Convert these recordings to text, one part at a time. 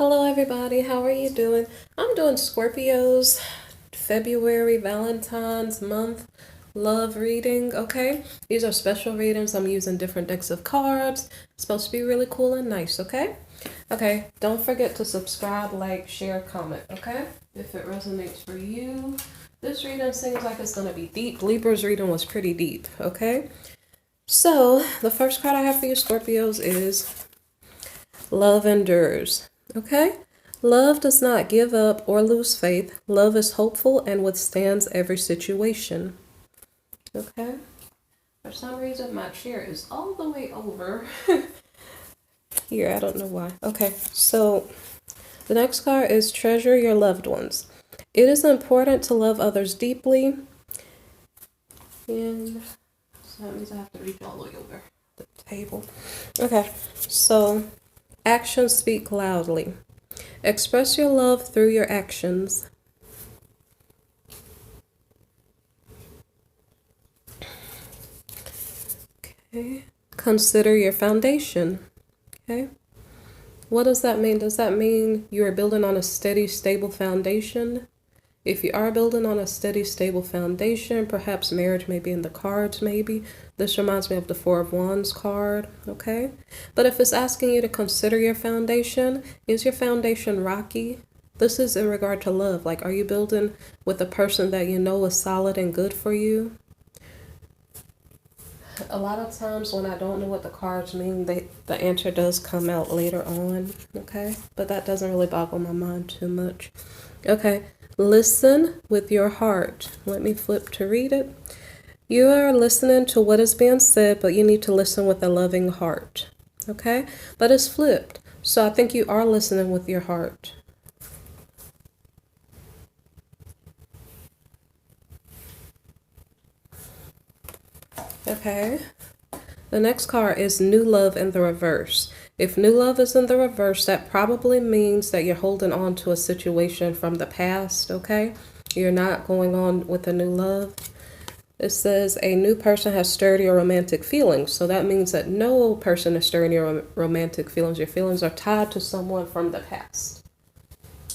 Hello everybody, how are you doing? I'm doing Scorpio's February Valentine's month love reading, okay? These are special readings. I'm using different decks of cards. It's supposed to be really cool and nice, okay? Okay, don't forget to subscribe, like, share, comment, okay? If it resonates for you. This reading seems like it's going to be deep. Libra's reading was pretty deep, okay? So, the first card I have for you, Scorpios, is Love Endures. Okay? Love does not give up or lose faith. Love is hopeful and withstands every situation. Okay? For some reason, my chair is all the way over here. I don't know why. Okay, so the next card is Treasure Your Loved Ones. It is important to love others deeply. And so that means I have to reach all the way over the table. Okay, so actions speak loudly. Express your love through your actions. Okay. Consider your foundation. Okay. What does that mean? Does that mean you are building on a steady, stable foundation? If you are building on a steady, stable foundation, perhaps marriage may be in the cards, maybe. This reminds me of the Four of Wands card, okay? But if it's asking you to consider your foundation, is your foundation rocky? This is in regard to love. Like, are you building with a person that you know is solid and good for you? A lot of times when I don't know what the cards mean, the answer does come out later on, okay? But that doesn't really boggle my mind too much. Okay. Listen with your heart. Let me flip to read it. You are listening to what is being said, but you need to listen with a loving heart. Okay? But it's flipped. So I think you are listening with your heart. Okay. The next card is New Love in the reverse. If new love is in the reverse, that probably means that you're holding on to a situation from the past, okay? You're not going on with a new love. It says a new person has stirred your romantic feelings. So that means that no person is stirring your romantic feelings. Your feelings are tied to someone from the past.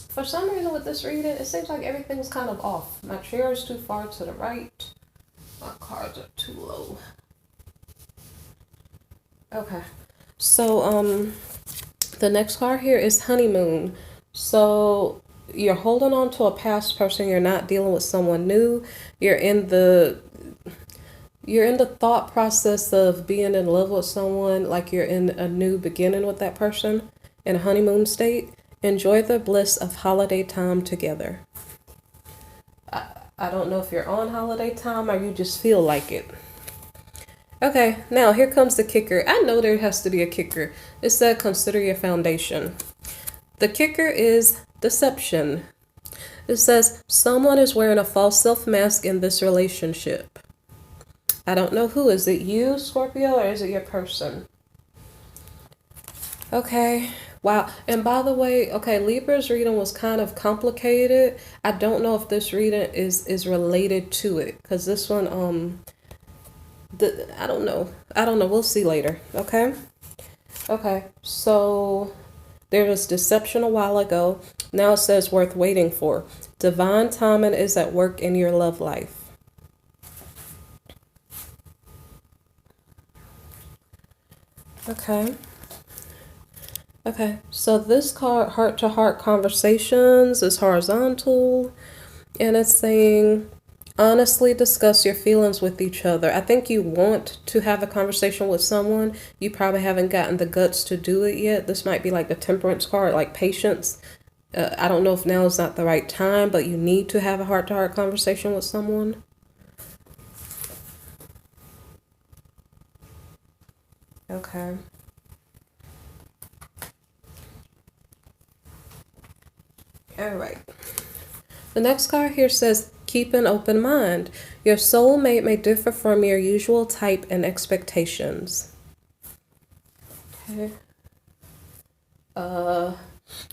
For some reason with this reading, it seems like everything's kind of off. My chair is too far to the right. My cards are too low. Okay. So, the next card here is Honeymoon. So you're holding on to a past person. You're not dealing with someone new. You're in the thought process of being in love with someone, like you're in a new beginning with that person in a honeymoon state. Enjoy the bliss of holiday time together. I don't know if you're on holiday time or you just feel like it. Okay, now here comes the kicker. I know there has to be a kicker. It said consider your foundation. The kicker is deception. It says someone is wearing a false self mask in this relationship. I don't know who. Is it you, Scorpio, or is it your person? Okay. Wow. And by the way, okay, Libra's reading was kind of complicated. I don't know if this reading is related to it, because this one I don't know. We'll see later. Okay. Okay. So there was deception a while ago. Now it says worth waiting for. Divine timing is at work in your love life. Okay. Okay. So this card, heart to heart conversations, is horizontal, and it's saying honestly discuss your feelings with each other. I think you want to have a conversation with someone. You probably haven't gotten the guts to do it yet. This might be like the temperance card, like patience. I don't know if now is not the right time, but you need to have a heart-to-heart conversation with someone. Okay. All right. The next card here says keep an open mind. Your soulmate may differ from your usual type and expectations. Okay.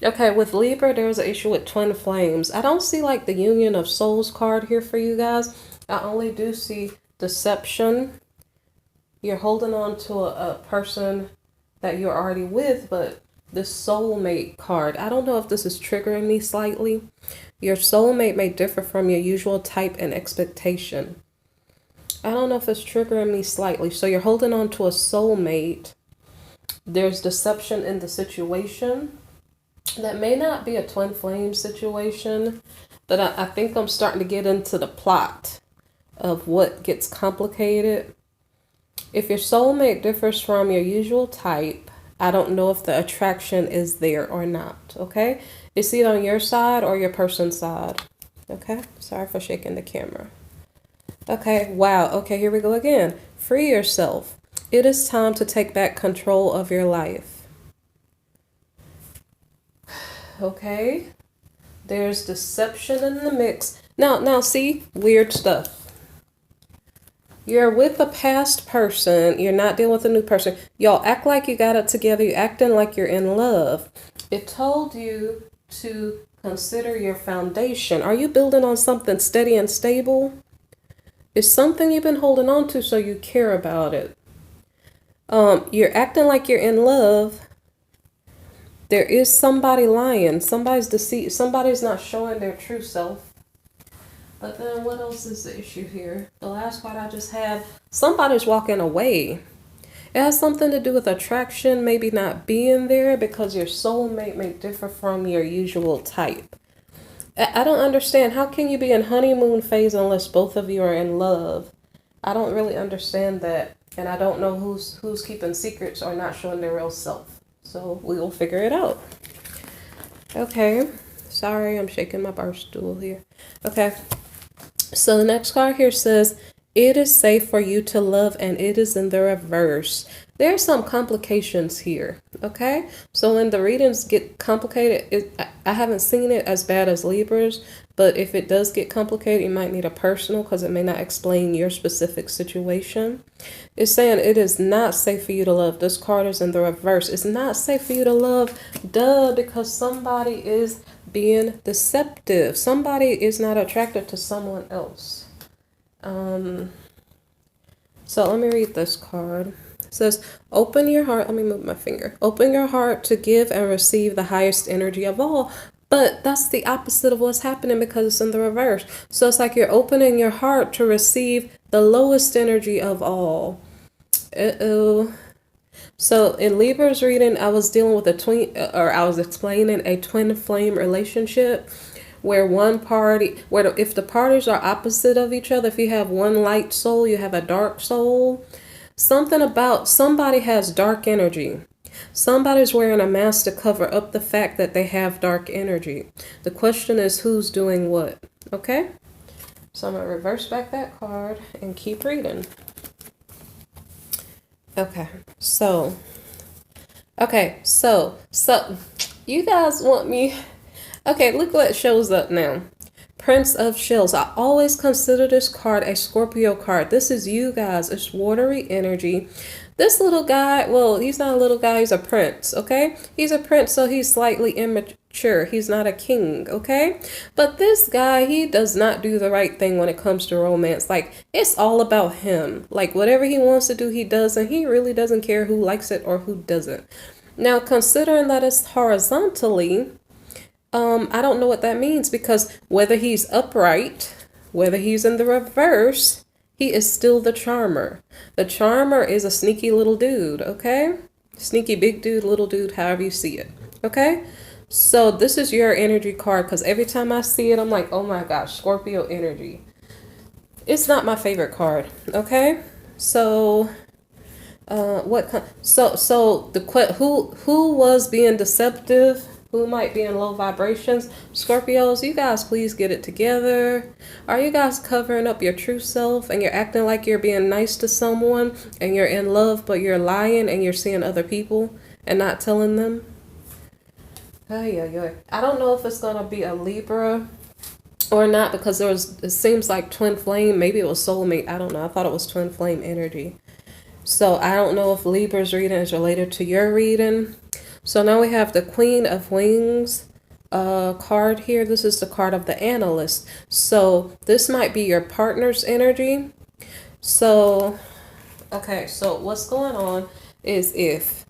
Okay, with Libra, there's an issue with twin flames. I don't see like the Union of Souls card here for you guys. I only do see deception. You're holding on to a person that you're already with, but this soulmate card. I don't know if this is triggering me slightly. Your soulmate may differ from your usual type and expectation. I don't know if it's triggering me slightly. So you're holding on to a soulmate. There's deception in the situation. That may not be a twin flame situation, but I think I'm starting to get into the plot of what gets complicated. If your soulmate differs from your usual type, I don't know if the attraction is there or not, okay? It's either on your side or your person's side, okay? Sorry for shaking the camera. Okay, wow, okay, here we go again. Free yourself. It is time to take back control of your life. Okay, there's deception in the mix. Now, see, weird stuff. You're with a past person. You're not dealing with a new person. Y'all act like you got it together. You're acting like you're in love. It told you to consider your foundation. Are you building on something steady and stable? It's something you've been holding on to, so you care about it. You're acting like you're in love. There is somebody lying. Somebody's deceit. Somebody's not showing their true self. But then what else is the issue here? The last part I just had, somebody's walking away. It has something to do with attraction, maybe not being there because your soulmate may differ from your usual type. I don't understand. How can you be in honeymoon phase unless both of you are in love? I don't really understand that. And I don't know who's keeping secrets or not showing their real self. So we will figure it out. Okay. Sorry, I'm shaking my bar stool here. Okay. So the next card here says, it is safe for you to love, and it is in the reverse. There's some complications here, okay? So when the readings get complicated, I haven't seen it as bad as Libras, but if it does get complicated, you might need a personal because it may not explain your specific situation. It's saying it is not safe for you to love. This card is in the reverse. It's not safe for you to love, because somebody is being deceptive. Somebody is not attracted to someone else. So let me read this card. It says, open your heart. Let me move my finger. Open your heart to give and receive the highest energy of all. But that's the opposite of what's happening because it's in the reverse. So it's like you're opening your heart to receive the lowest energy of all. Uh-oh. So in Libra's reading, I was dealing with I was explaining a twin flame relationship where one party, if the parties are opposite of each other, if you have one light soul, you have a dark soul. Something about somebody has dark energy. Somebody's wearing a mask to cover up the fact that they have dark energy. The question is who's doing what, okay? So I'm going to reverse back that card and keep reading. Okay, so you guys want me, okay, look what shows up now. Prince of Shells. I always consider this card a Scorpio card. This is you guys. It's watery energy. This little guy, well, he's not a little guy. He's a prince, okay? He's a prince, so he's slightly immature. He's not a king, okay? But this guy, he does not do the right thing when it comes to romance. Like, it's all about him. Like, whatever he wants to do, he does, and he really doesn't care who likes it or who doesn't. Now, considering that it's horizontally, I don't know what that means because whether he's upright, whether he's in the reverse, he is still the charmer. The charmer is a sneaky little dude, okay? Sneaky big dude, little dude, however you see it, okay? So this is your energy card because every time I see it, I'm like, oh my gosh, Scorpio energy. It's not my favorite card, okay? So, who was being deceptive? Who might be in low vibrations? Scorpios, you guys please get it together. Are you guys covering up your true self and you're acting like you're being nice to someone and you're in love, but you're lying and you're seeing other people and not telling them? I don't know if it's going to be a Libra or not because it seems like twin flame. Maybe it was soulmate. I don't know. I thought it was twin flame energy. So I don't know if Libra's reading is related to your reading. So now we have the Queen of Wings card here. This is the card of the analyst. So this might be your partner's energy. So, okay, so what's going on is if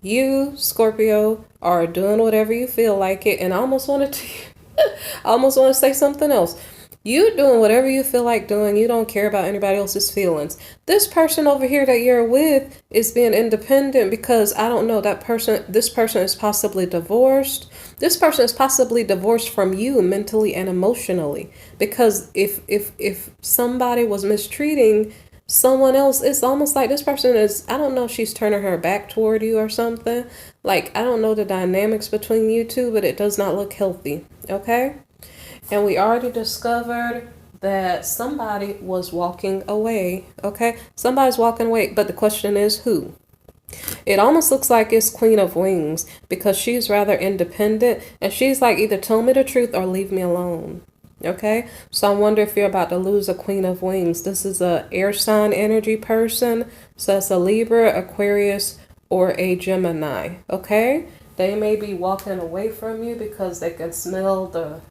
You, Scorpio, are doing whatever you feel like it, and I almost wanted to, I almost want to say something else. You doing whatever you feel like doing. You don't care about anybody else's feelings. This person over here that you're with is being independent because I don't know that person. This person is possibly divorced. This person is possibly divorced from you mentally and emotionally. Because if somebody was mistreating someone else, it's almost like this person is, I don't know if she's turning her back toward you or something. Like, I don't know the dynamics between you two, but it does not look healthy. Okay? And we already discovered that somebody was walking away. Okay? Somebody's walking away, but the question is who? It almost looks like it's Queen of Wings because she's rather independent and she's like, either tell me the truth or leave me alone. Okay, so I wonder if you're about to lose a Queen of Wings. This is a air sign energy person, so it's a Libra, Aquarius, or a Gemini. Okay, they may be walking away from you because they can smell the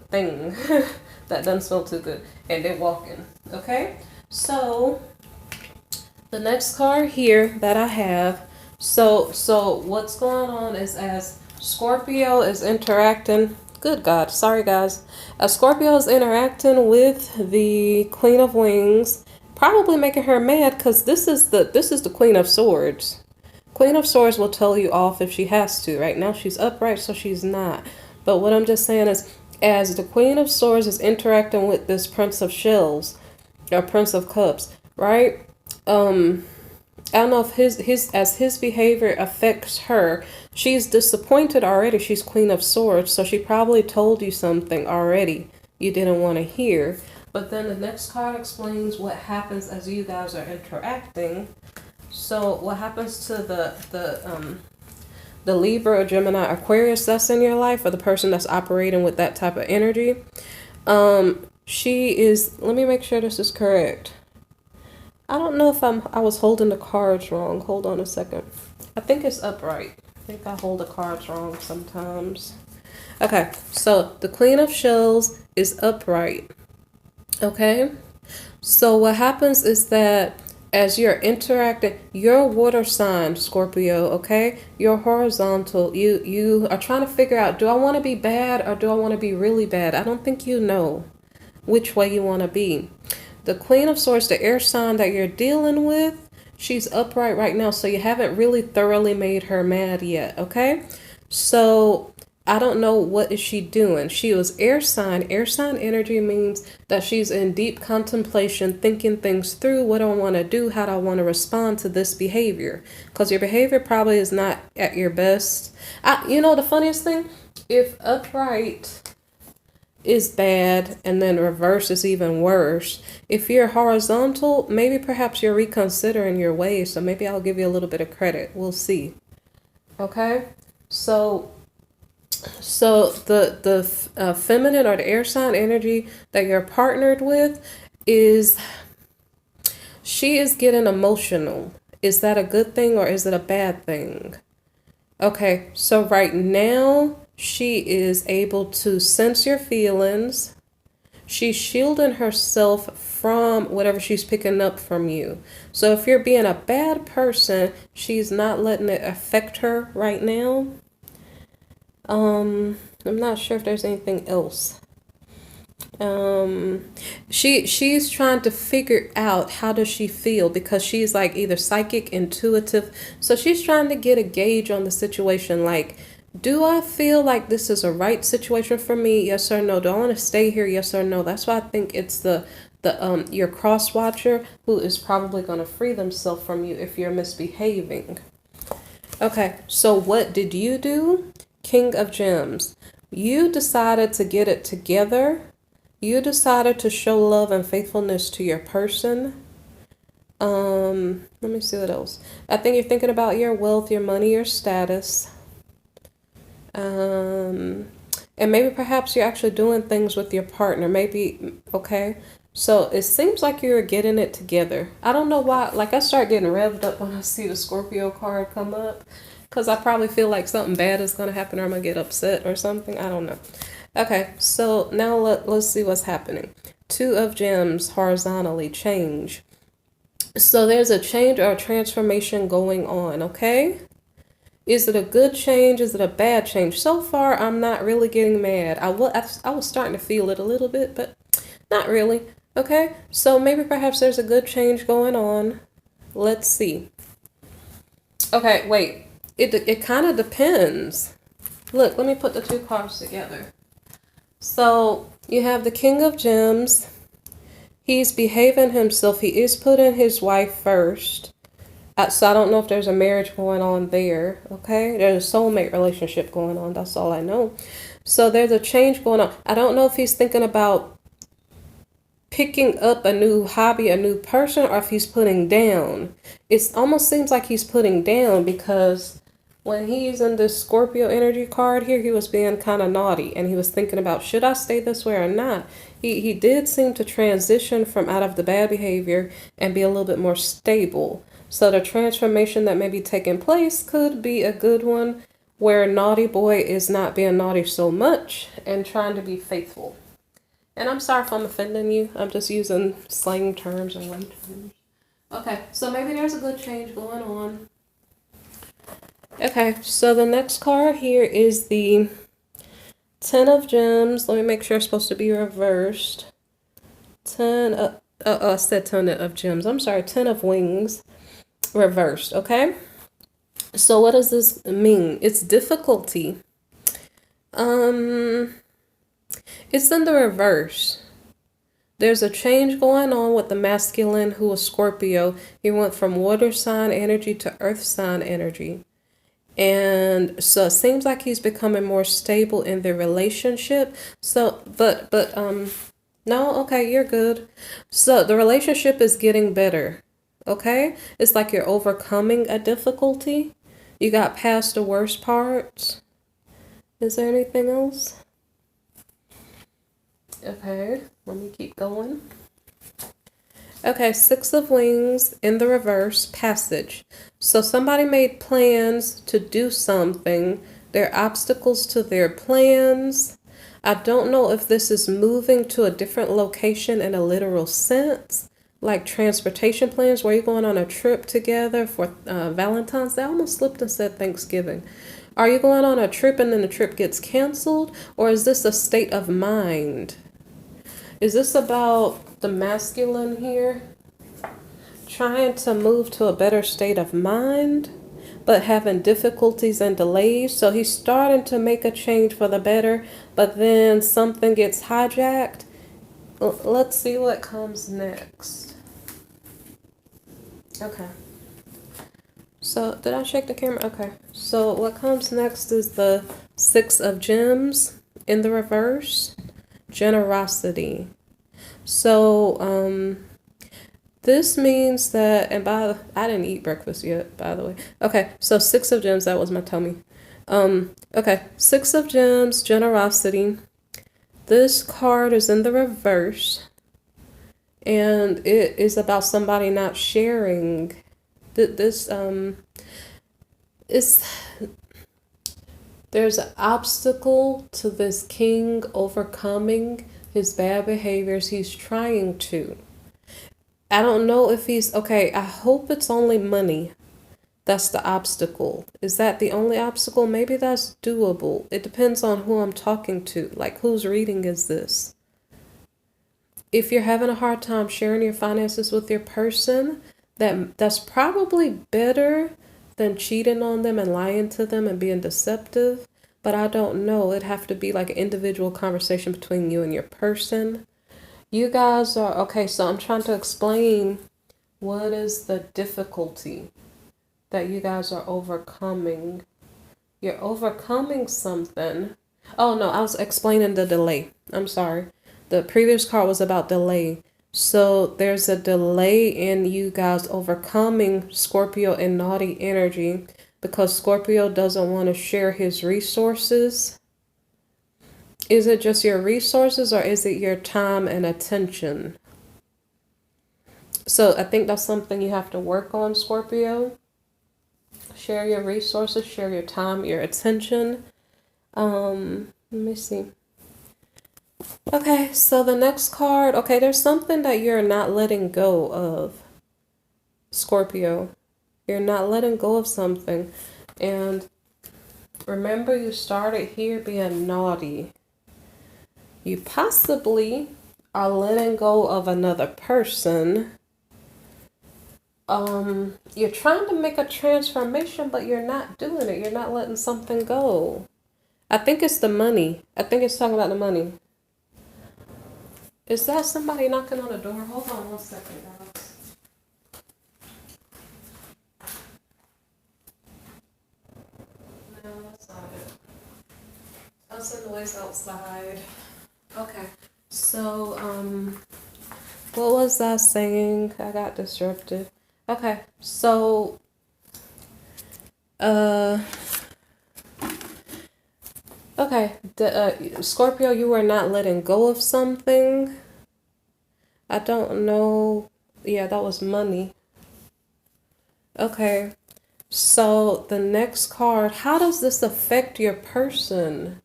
thing that doesn't smell too good, and they're walking. Okay, so the next card here that I have. So what's going on is as Scorpio is interacting. Good God, sorry guys. As Scorpio is interacting with the Queen of Wings, probably making her mad because this is the Queen of Swords. Queen of Swords will tell you off if she has to. Right now she's upright, so she's not. But what I'm just saying is, as the Queen of Swords is interacting with this Prince of Shells, or Prince of Cups, right? I don't know if his behavior affects her. She's disappointed already. She's Queen of Swords, so she probably told you something already you didn't want to hear. But then the next card explains what happens as you guys are interacting. So what happens to the Libra or Gemini Aquarius that's in your life, or the person that's operating with that type of energy? She is, let me make sure this is correct. I don't know if I was holding the cards wrong. Hold on a second. I think it's upright. I think I hold the cards wrong sometimes. Okay, so the Queen of Shells is upright. Okay, so what happens is that as you're interacting, you're water sign, Scorpio, okay? You're horizontal. You are trying to figure out, do I want to be bad or do I want to be really bad? I don't think you know which way you want to be. The Queen of Swords, the air sign that you're dealing with, she's upright right now, so you haven't really thoroughly made her mad yet, okay? So I don't know what is she doing. She was air sign. Air sign energy means that she's in deep contemplation, thinking things through. What do I want to do? How do I want to respond to this behavior? Because your behavior probably is not at your best. You know, the funniest thing, if upright is bad and then reverse is even worse. If you're horizontal, maybe perhaps you're reconsidering your ways, so maybe I'll give you a little bit of credit. We'll see. Okay? So the feminine or the air sign energy that you're partnered with is, she is getting emotional. Is that a good thing or is it a bad thing? Okay, so right now she is able to sense your feelings. She's shielding herself from whatever she's picking up from you. So if you're being a bad person, she's not letting it affect her right now. I'm not sure if there's anything else. She's trying to figure out how does she feel, because she's like either psychic, intuitive. So she's trying to get a gauge on the situation. Like, do I feel like this is a right situation for me? Yes or no? Do I want to stay here? Yes or no? That's why I think it's the your cross watcher who is probably going to free themselves from you if you're misbehaving. Okay, so what did you do? King of Gems. You decided to get it together. You decided to show love and faithfulness to your person. Let me see what else. I think you're thinking about your wealth, your money, your status. And maybe perhaps you're actually doing things with your partner. Maybe, okay. So it seems like you're getting it together. I don't know why. Like, I start getting revved up when I see the Scorpio card come up, because I probably feel like something bad is going to happen, or I'm going to get upset or something. I don't know. Okay, so now let's see what's happening. Two of Gems horizontally change. So there's a change or a transformation going on, okay? Is it a good change? Is it a bad change? So far, I'm not really getting mad. I was starting to feel it a little bit, but not really. Okay, so maybe perhaps there's a good change going on. Let's see. Okay, wait. It kind of depends. Look, let me put the two cards together. So you have the King of Gems. He's behaving himself. He is putting his wife first. So I don't know if there's a marriage going on there. Okay, there's a soulmate relationship going on. That's all I know. So there's a change going on. I don't know if he's thinking about picking up a new hobby, a new person, or if he's putting down. It almost seems like he's putting down because when he's in the Scorpio energy card here, he was being kind of naughty and he was thinking about, should I stay this way or not? He did seem to transition from out of the bad behavior and be a little bit more stable. So the transformation that may be taking place could be a good one where naughty boy is not being naughty so much and trying to be faithful. And I'm sorry if I'm offending you. I'm just using slang terms or light terms. Okay, so maybe there's a good change going on. Okay, so the next card here is the Ten of Gems. Let me make sure it's supposed to be reversed. I said Ten of Gems. I'm sorry, Ten of Wings reversed, okay? So what does this mean? It's difficulty. It's in the reverse. There's a change going on with the masculine who was Scorpio. He went from water sign energy to earth sign energy. And so it seems like he's becoming more stable in the relationship. So, no, okay, you're good. So the relationship is getting better, okay? It's like you're overcoming a difficulty. You got past the worst parts. Is there anything else? Okay, let me keep going. Okay, Six of Wings in the reverse, passage. So somebody made plans to do something. There are obstacles to their plans. I don't know if this is moving to a different location in a literal sense, like transportation plans where you're going on a trip together for Valentine's Day. I almost slipped and said Thanksgiving. Are you going on a trip and then the trip gets canceled? Or is this a state of mind? Is this about the masculine here trying to move to a better state of mind, but having difficulties and delays? So he's starting to make a change for the better, but then something gets hijacked. Let's see what comes next. Okay. So did I shake the camera? Okay. So what comes next is the Six of Gems in the reverse. Generosity. So this means that, and I didn't eat breakfast yet, by the way. Okay, so Six of Gems, that was my tummy. Okay, Six of Gems, generosity. This card is in the reverse, and it is about somebody not sharing. This there's an obstacle to this king overcoming his bad behaviors. He's trying to. I don't know if okay, I hope it's only money. That's the obstacle. Is that the only obstacle? Maybe that's doable. It depends on who I'm talking to. Like, whose reading is this? If you're having a hard time sharing your finances with your person, that's probably better than cheating on them and lying to them and being deceptive. But I don't know. It'd have to be like an individual conversation between you and your person. You guys are, okay, so I'm trying to explain what is the difficulty that you guys are overcoming. You're overcoming something. Oh, no, I was explaining the delay. I'm sorry. The previous card was about delay. So there's a delay in you guys overcoming Scorpio and naughty energy because Scorpio doesn't want to share his resources. Is it just your resources or is it your time and attention? So I think that's something you have to work on, Scorpio. Share your resources, share your time, your attention. Let me see. Okay, so the next card, okay, there's something that you're not letting go of, Scorpio. You're not letting go of something. And Remember, you started here being naughty. You possibly are letting go of another person. You're trying to make a transformation, but you're not doing it. You're not letting something go. I think it's the money. I think it's talking about the money. Is that somebody knocking on the door? Hold on 1 second, guys. No, that's not it. That's the noise outside. Okay. So, what was I saying? I got disrupted. Okay. So, okay. Scorpio, you were not letting go of something. I don't know. Yeah, that was money. Okay. So the next card, how does this affect your person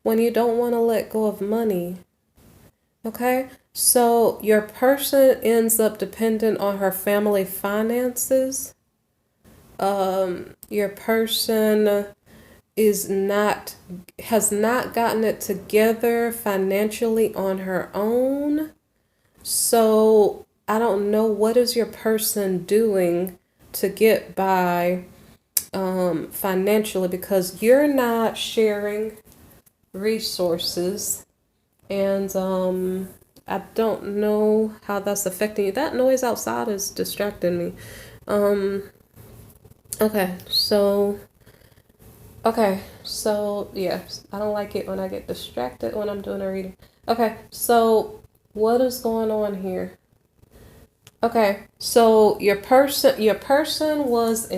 when you don't want to let go of money? Okay. So your person ends up dependent on her family finances. Your person has not gotten it together financially on her own. So I don't know, what is your person doing to get by financially, because you're not sharing resources, and I don't know how that's affecting you. That noise outside is distracting me. Okay, so yeah, I don't like it when I get distracted when I'm doing a reading. Okay, so what is going on here? Okay, so your person was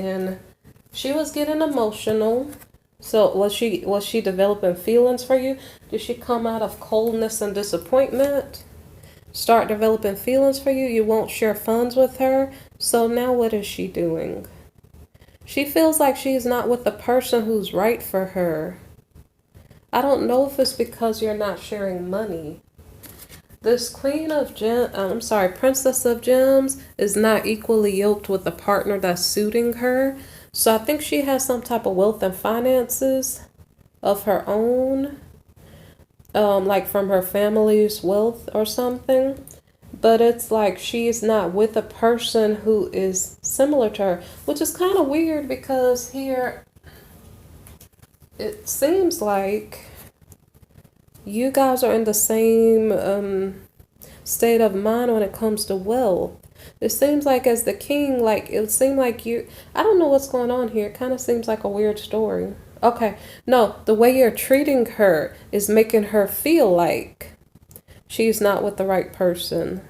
she was getting emotional. So was she developing feelings for you? Did she come out of coldness and disappointment? Start developing feelings for you? You won't share funds with her. So now what is she doing? She feels like she's not with the person who's right for her. I don't know if it's because you're not sharing money. This Princess of Gems is not equally yoked with the partner that's suiting her. So I think she has some type of wealth and finances of her own, like from her family's wealth or something. But it's like she's not with a person who is similar to her, which is kind of weird, because here it seems like you guys are in the same state of mind when it comes to wealth. It seems like as the king, like it seemed like I don't know what's going on here. It kind of seems like a weird story. Okay, no, the way you're treating her is making her feel like she's not with the right person.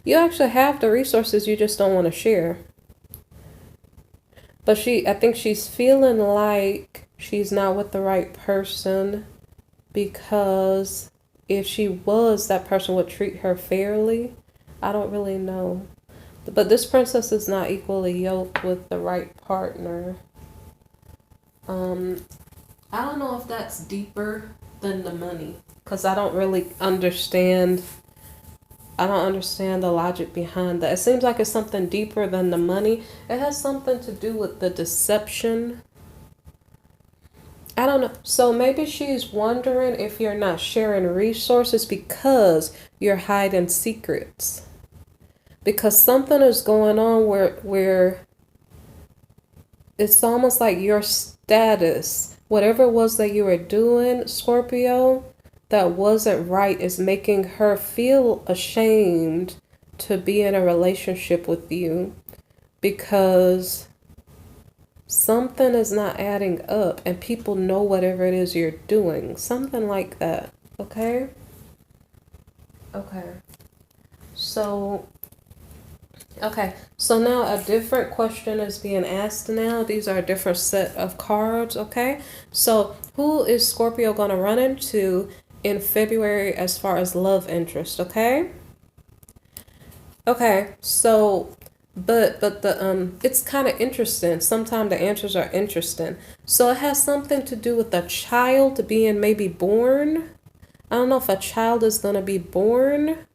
You actually have the resources, you just don't want to share. But I think she's feeling like she's not with the right person, because if she was, that person would treat her fairly. I don't really know. But this princess is not equally yoked with the right partner. I don't know if that's deeper than the money, because I don't really understand. I don't understand the logic behind that. It seems like it's something deeper than the money. It has something to do with the deception. I don't know. So maybe she's wondering if you're not sharing resources because you're hiding secrets. Because something is going on where it's almost like your status, whatever it was that you were doing, Scorpio, that wasn't right, is making her feel ashamed to be in a relationship with you, because something is not adding up and people know whatever it is you're doing. Something like that. Okay? Okay. So now a different question is being asked now. These are a different set of cards, okay? So who is Scorpio going to run into in February as far as love interest, okay? Okay, so but the it's kind of interesting. Sometimes the answers are interesting. So it has something to do with a child being maybe born. I don't know if a child is going to be born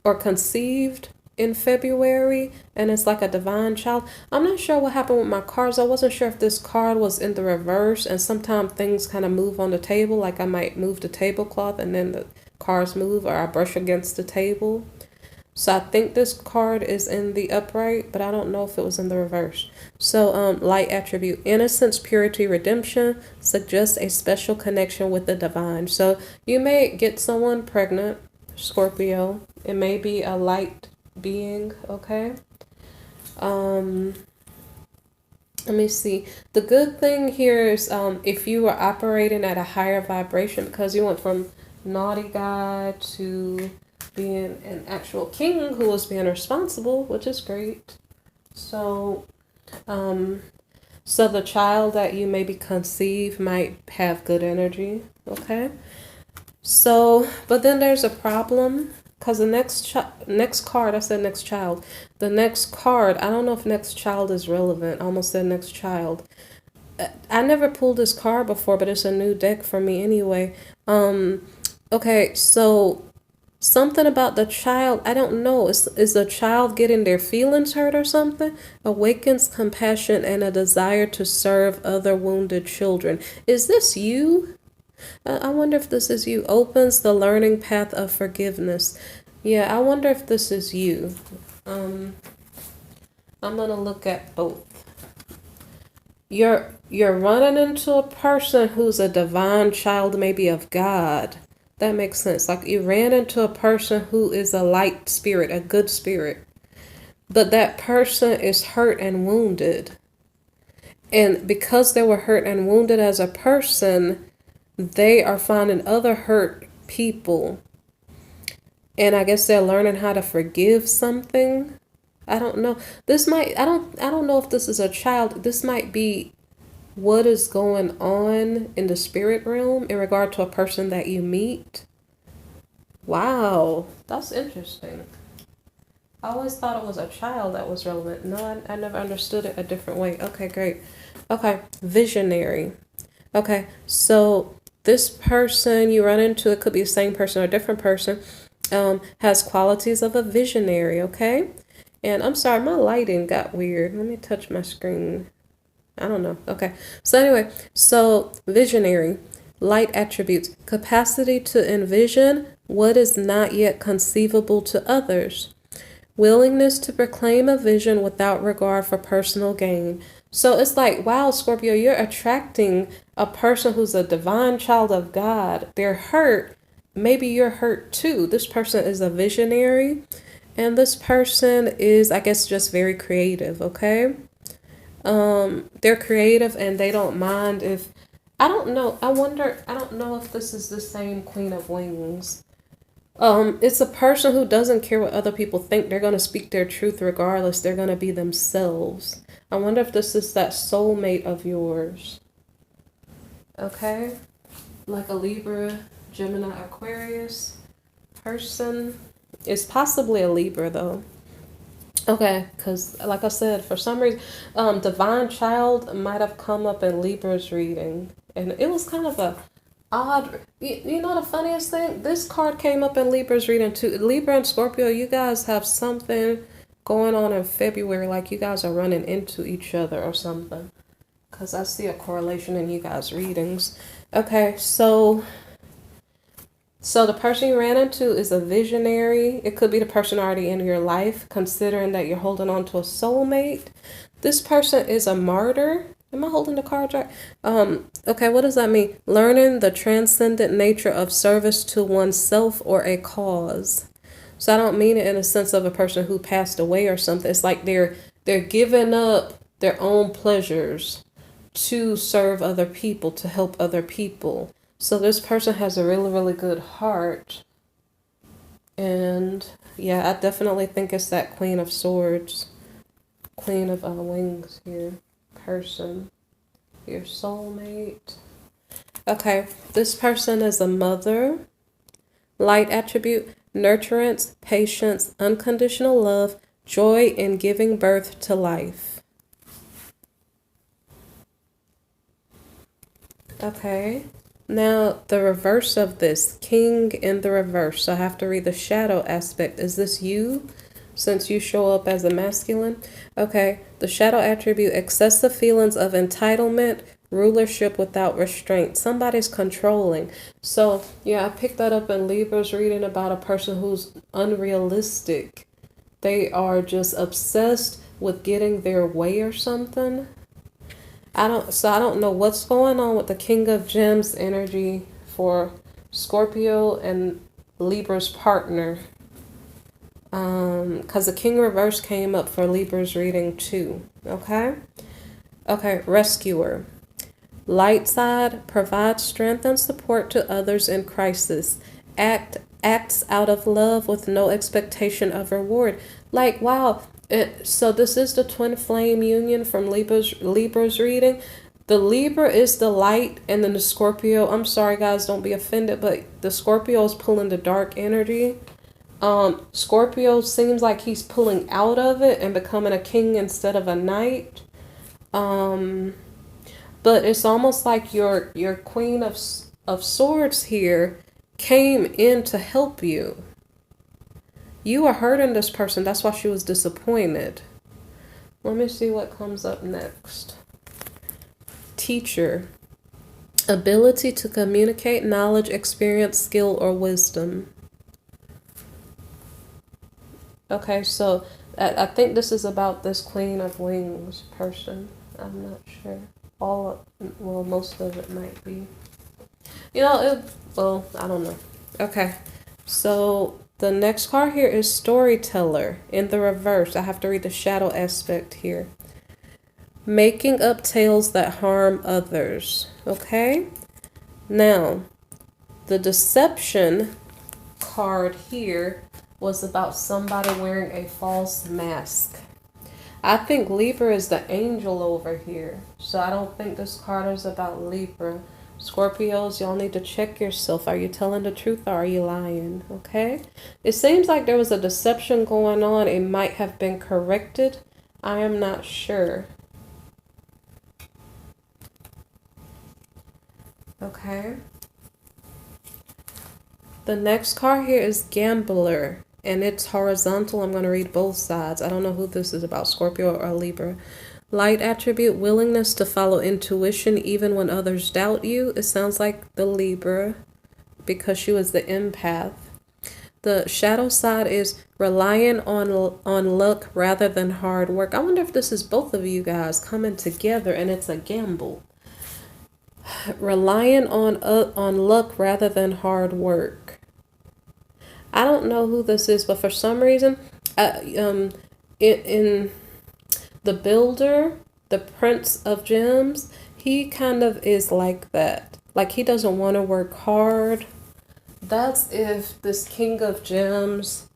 or conceived. in February, and it's like a divine child. I'm not sure what happened with my cards. I wasn't sure if this card was in the reverse, and sometimes things kind of move on the table, like I might move the tablecloth and then the cards move, or I brush against the table. So I think this card is in the upright, but I don't know if it was in the reverse. So light attribute, innocence, purity, redemption, suggests a special connection with the divine. So you may get someone pregnant, Scorpio. It may be a light being, okay? Let me see. The good thing here is if you are operating at a higher vibration, because you went from naughty guy to being an actual king who was being responsible, which is great. So, so the child that you maybe conceive might have good energy, okay? So, but then there's a problem because the next card, I said next child. The next card, I don't know if next child is relevant. I almost said next child. I never pulled this card before, but it's a new deck for me anyway. Okay, so something about the child, I don't know. Is the child getting their feelings hurt or something? Awakens compassion and a desire to serve other wounded children. Is this you? I wonder if this is you. Opens the learning path of forgiveness. Yeah, I wonder if this is you. I'm gonna look at both. You're running into a person who's a divine child, maybe of God. That makes sense. Like you ran into a person who is a light spirit, a good spirit. But that person is hurt and wounded. And because they were hurt and wounded as a person, they are finding other hurt people. And I guess they're learning how to forgive something. I don't know. I don't know if this is a child. This might be what is going on in the spirit realm in regard to a person that you meet. Wow, that's interesting. I always thought it was a child that was relevant. No, I never understood it a different way. Okay, great. Okay, visionary. Okay, so this person you run into, it could be the same person or a different person, has qualities of a visionary, okay? And I'm sorry, my lighting got weird. Let me touch my screen. I don't know. Okay. So anyway, so visionary, light attributes, capacity to envision what is not yet conceivable to others, willingness to proclaim a vision without regard for personal gain. So it's like, wow, Scorpio, you're attracting a person who's a divine child of God. They're hurt. Maybe you're hurt too. This person is a visionary, and this person is, I guess, just very creative, okay? They're creative and they don't mind if, I don't know, I don't know if this is the same Queen of Wings. It's a person who doesn't care what other people think. They're going to speak their truth regardless. They're going to be themselves. I wonder if this is that soulmate of yours. Okay? Like a Libra, Gemini, Aquarius person. It's possibly a Libra though. Okay, because like I said, for some reason, Divine Child might have come up in Libra's reading. And it was kind of a odd, you know the funniest thing? This card came up in Libra's reading too. Libra and Scorpio, you guys have something going on in February, like you guys are running into each other or something. Because I see a correlation in you guys' readings. Okay, so the person you ran into is a visionary. It could be the person already in your life, considering that you're holding on to a soulmate. This person is a martyr. Am I holding the cards right? Okay, what does that mean? Learning the transcendent nature of service to oneself or a cause. So I don't mean it in a sense of a person who passed away or something. It's like they're giving up their own pleasures to serve other people, to help other people. So this person has a really, really good heart. And yeah, I definitely think it's that Queen of Swords, Queen of Wings here, person, your soulmate. Okay, this person is a mother, light attribute, nurturance, patience, unconditional love, joy in giving birth to life. Okay. Now, the reverse of this, King in the reverse. So I have to read the shadow aspect. Is this you, since you show up as a masculine. Okay, the shadow attribute, excessive feelings of entitlement, rulership without restraint. Somebody's controlling. So, yeah, I picked that up in Libra's reading about a person who's unrealistic. They are just obsessed with getting their way or something. I don't know what's going on with the King of Gems energy for Scorpio and Libra's partner. Because the King reverse came up for Libra's reading too. Okay? Okay, rescuer. Light side, provides strength and support to others in crisis. Acts out of love with no expectation of reward. Like, wow. So this is the twin flame union from Libra's reading. The Libra is the light, and then the Scorpio, I'm sorry guys, don't be offended, but the Scorpio is pulling the dark energy. Scorpio seems like he's pulling out of it and becoming a king instead of a knight. But it's almost like your Queen of Swords here came in to help you. You were hurting this person. That's why she was disappointed. Let me see what comes up next. Teacher. Ability to communicate knowledge, experience, skill, or wisdom. Okay, so I think this is about this Queen of Wings person. I'm not sure. Most of it might be. I don't know. Okay, so the next card here is Storyteller in the reverse. I have to read the shadow aspect here. Making up tales that harm others. Okay, now the Deception card here was about somebody wearing a false mask. I think Libra is the angel over here. So I don't think this card is about Libra. Scorpios, y'all need to check yourself. Are you telling the truth or are you lying? Okay? It seems like there was a deception going on. It might have been corrected. I am not sure. Okay. The next card here is Gambler. And it's horizontal. I'm going to read both sides. I don't know who this is about, Scorpio or Libra. Light attribute, willingness to follow intuition even when others doubt you. It sounds like the Libra because she was the empath. The shadow side is relying on luck rather than hard work. I wonder if this is both of you guys coming together and it's a gamble. Relying on luck rather than hard work. I don't know who this is, but for some reason, in the Builder, the Prince of Gems, he kind of is like that. Like he doesn't want to work hard. That's if this King of Gems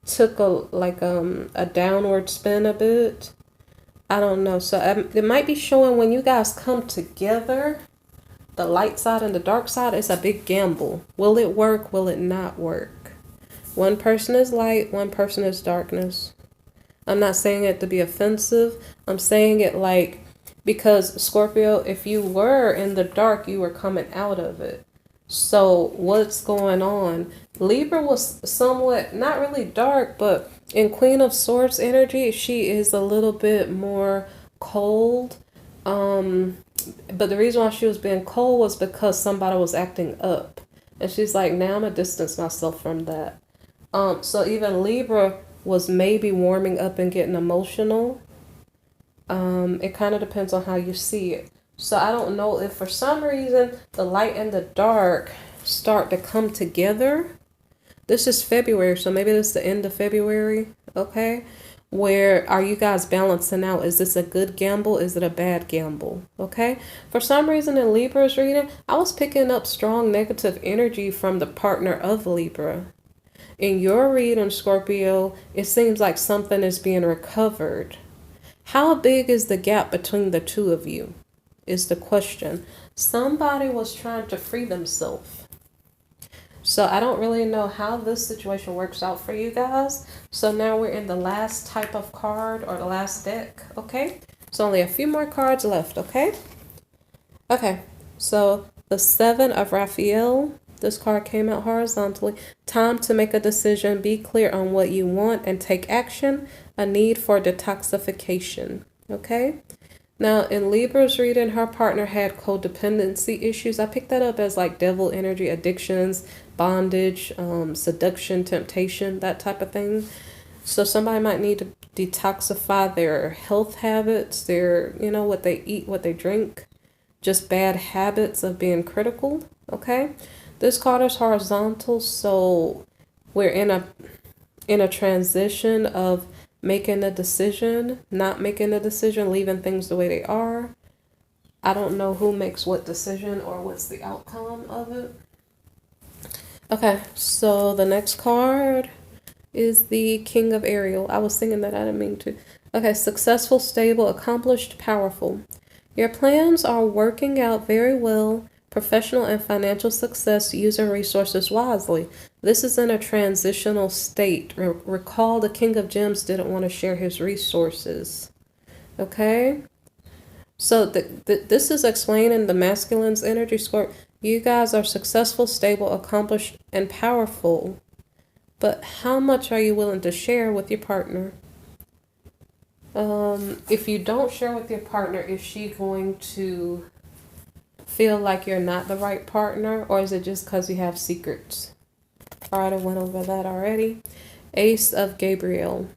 took a downward spin a bit. I don't know. So it might be showing when you guys come together, the light side and the dark side, it's a big gamble. Will it work? Will it not work? One person is light, one person is darkness. I'm not saying it to be offensive. I'm saying it like, because Scorpio, if you were in the dark, you were coming out of it. So what's going on? Libra was somewhat, not really dark, but in Queen of Swords energy, she is a little bit more cold. But the reason why she was being cold was because somebody was acting up. And she's like, now I'm going to distance myself from that. So even Libra was maybe warming up and getting emotional. It kind of depends on how you see it. So I don't know if for some reason the light and the dark start to come together. This is February, so maybe this is the end of February, okay? Where are you guys balancing out? Is this a good gamble? Is it a bad gamble? Okay? For some reason in Libra's reading, I was picking up strong negative energy from the partner of Libra. In your reading, Scorpio, it seems like something is being recovered. How big is the gap between the two of you? Is the question. Somebody was trying to free themselves. So I don't really know how this situation works out for you guys. So now we're in the last type of card or the last deck, okay? So only a few more cards left, okay? Okay, so the Seven of Raphael, This card came out horizontally. Time to make a decision. Be clear on what you want and take action. A need for detoxification. Okay? Now, in Libra's reading, her partner had codependency issues. I picked that up as like devil energy, addictions, bondage, seduction, temptation, that type of thing. So somebody might need to detoxify their health habits, their, what they eat, what they drink, just bad habits of being critical, okay? This card is horizontal, so we're in a transition of making a decision, not making a decision, leaving things the way they are. I don't know who makes what decision or what's the outcome of it. Okay, so the next card is the King of Ariel. I was thinking that, I didn't mean to. Okay, successful, stable, accomplished, powerful. Your plans are working out very well. Professional and financial success, using resources wisely. This is in a transitional state. Recall the King of Gems didn't want to share his resources. Okay? So this is explaining the masculine's energy score. You guys are successful, stable, accomplished, and powerful. But how much are you willing to share with your partner? If you don't share with your partner, is she going to feel like you're not the right partner? Or is it just because you have secrets? All right, I went over that already. Ace of Gabriel.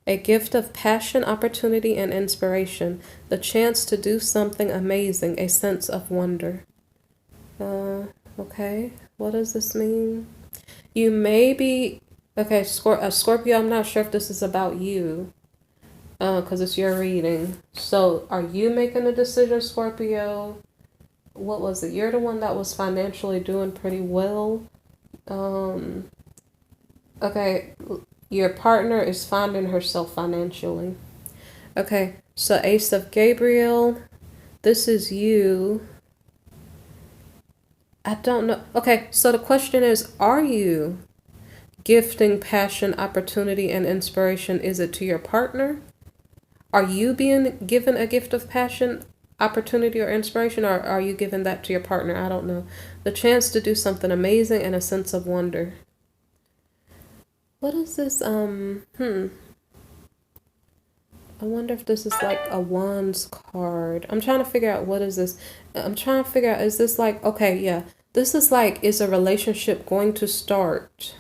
A gift of passion, opportunity, and inspiration. The chance to do something amazing. A sense of wonder. Okay. What does this mean? You may be... Okay, Scorpio, I'm not sure if this is about you. Because it's your reading. So, are you making a decision, Scorpio? What was it? You're the one that was financially doing pretty well. Okay, your partner is finding herself financially. Okay, so Ace of Gabriel, this is you. I don't know. Okay, so the question is, are you gifting passion, opportunity, and inspiration? Is it to your partner? Are you being given a gift of passion, opportunity, or inspiration, or are you giving that to your partner? I don't know. The chance to do something amazing and a sense of wonder. What is this? I wonder if this is like a wands card. I'm trying to figure out, what is this? I'm trying to figure out, is this like, okay, yeah. This is like, is a relationship going to start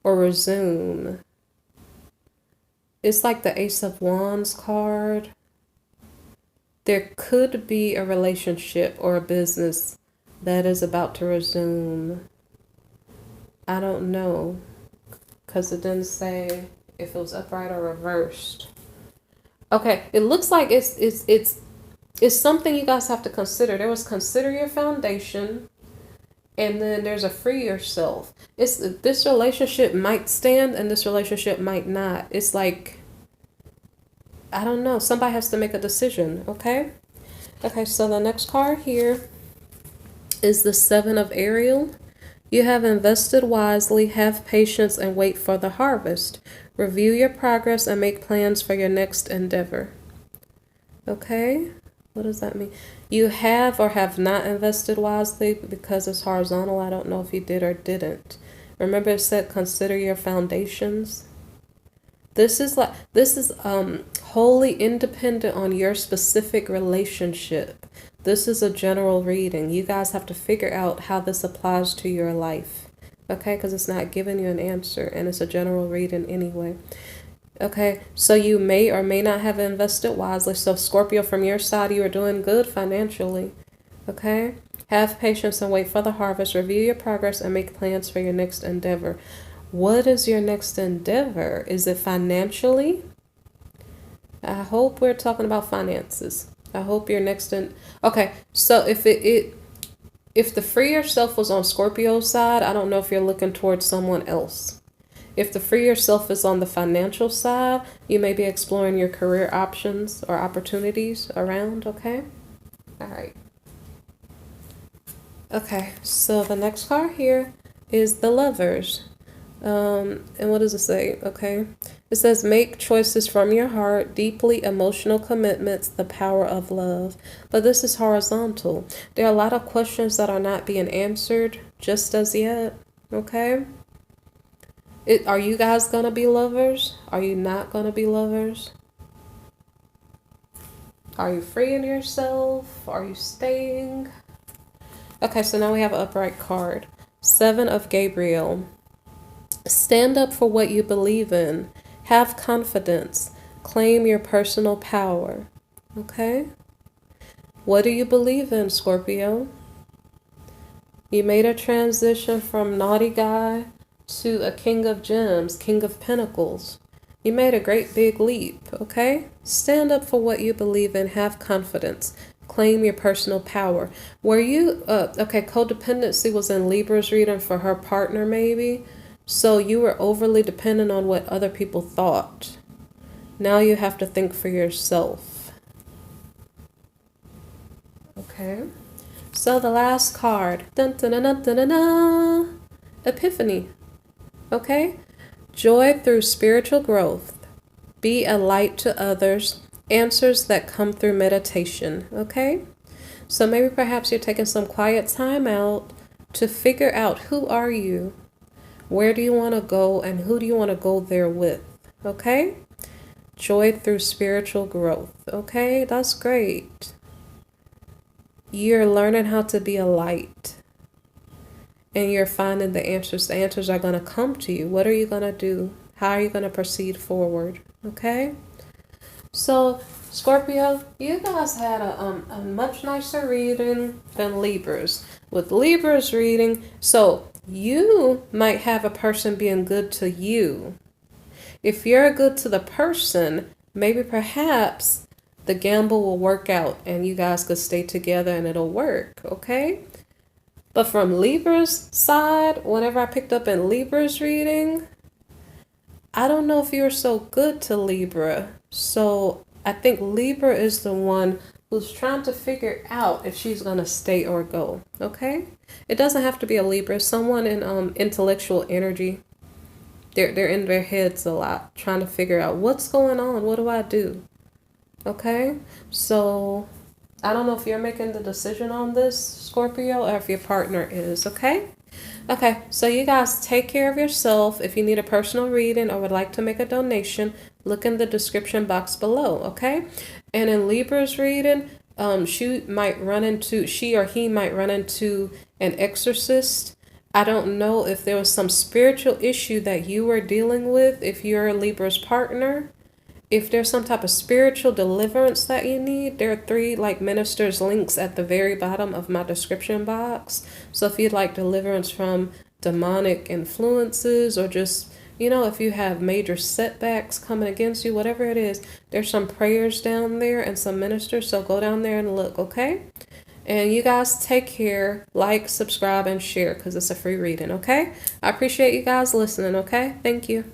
or resume? It's like the Ace of Wands card. There could be a relationship or a business that is about to resume. I don't know, because it didn't say if it was upright or reversed. Okay, it looks like it's something you guys have to consider. There was consider your foundation, and then there's a free yourself. This relationship might stand and this relationship might not. It's like, I don't know. Somebody has to make a decision, okay? Okay, so the next card here is the Seven of Ariel. You have invested wisely, have patience, and wait for the harvest. Review your progress and make plans for your next endeavor. Okay, what does that mean? You have or have not invested wisely, because it's horizontal. I don't know if you did or didn't. Remember, it said consider your foundations. This is wholly independent on your specific relationship. This is a general reading. You guys have to figure out how this applies to your life. Okay, because it's not giving you an answer, and it's a general reading anyway. Okay, so you may or may not have invested wisely. So Scorpio, from your side, you are doing good financially. Okay, have patience and wait for the harvest. Review your progress and make plans for your next endeavor. What is your next endeavor? Is it financially? I hope we're talking about finances. I hope your next okay, so if if the free yourself was on Scorpio's side, I don't know if you're looking towards someone else. If the free yourself is on the financial side, you may be exploring your career options or opportunities around, okay? All right. Okay, so the next card here is the Lovers. And what does it say? Okay. It says, make choices from your heart, deeply emotional commitments, the power of love. But this is horizontal. There are a lot of questions that are not being answered. just as yet. Okay? Are you guys gonna be lovers? Are you not gonna be lovers? Are you freeing yourself? Are you staying? Okay, so now we have an upright card. Seven of Gabriel. Stand up for what you believe in. Have confidence. Claim your personal power. Okay? What do you believe in, Scorpio? You made a transition from naughty guy to a king of gems, king of pentacles. You made a great big leap, okay? Stand up for what you believe in. Have confidence. Claim your personal power. Were you, okay, codependency was in Libra's reading for her partner maybe. So you were overly dependent on what other people thought. Now you have to think for yourself. Okay. So the last card. Dun, dun, dun, dun, dun, dun. Epiphany. Okay. Joy through spiritual growth. Be a light to others. Answers that come through meditation. Okay. So maybe perhaps you're taking some quiet time out to figure out who are you? Where do you want to go and who do you want to go there with? Okay? Joy through spiritual growth. Okay? That's great. You're learning how to be a light. And you're finding the answers. The answers are going to come to you. What are you going to do? How are you going to proceed forward? Okay? So, Scorpio, you guys had a much nicer reading than Libra's. With Libra's reading, so you might have a person being good to you. If you're good to the person, maybe perhaps the gamble will work out and you guys could stay together and it'll work, okay? But from Libra's side, whenever I picked up in Libra's reading, I don't know if you're so good to Libra. So I think Libra is the one who's trying to figure out if she's going to stay or go, okay? It doesn't have to be a Libra. Someone in intellectual energy. They're in their heads a lot, trying to figure out what's going on. What do I do? Okay? So I don't know if you're making the decision on this, Scorpio, or if your partner is, okay? Okay, so you guys take care of yourself. If you need a personal reading or would like to make a donation, look in the description box below, okay? And in Libra's reading, she or he might run into an exorcist. I don't know if there was some spiritual issue that you were dealing with if you're Libra's partner. If there's some type of spiritual deliverance that you need, there are 3 like ministers links at the very bottom of my description box. So if you'd like deliverance from demonic influences or just, if you have major setbacks coming against you, whatever it is, there's some prayers down there and some ministers. So go down there and look, okay? And you guys take care, like, subscribe, and share because it's a free reading, okay? I appreciate you guys listening, okay? Thank you.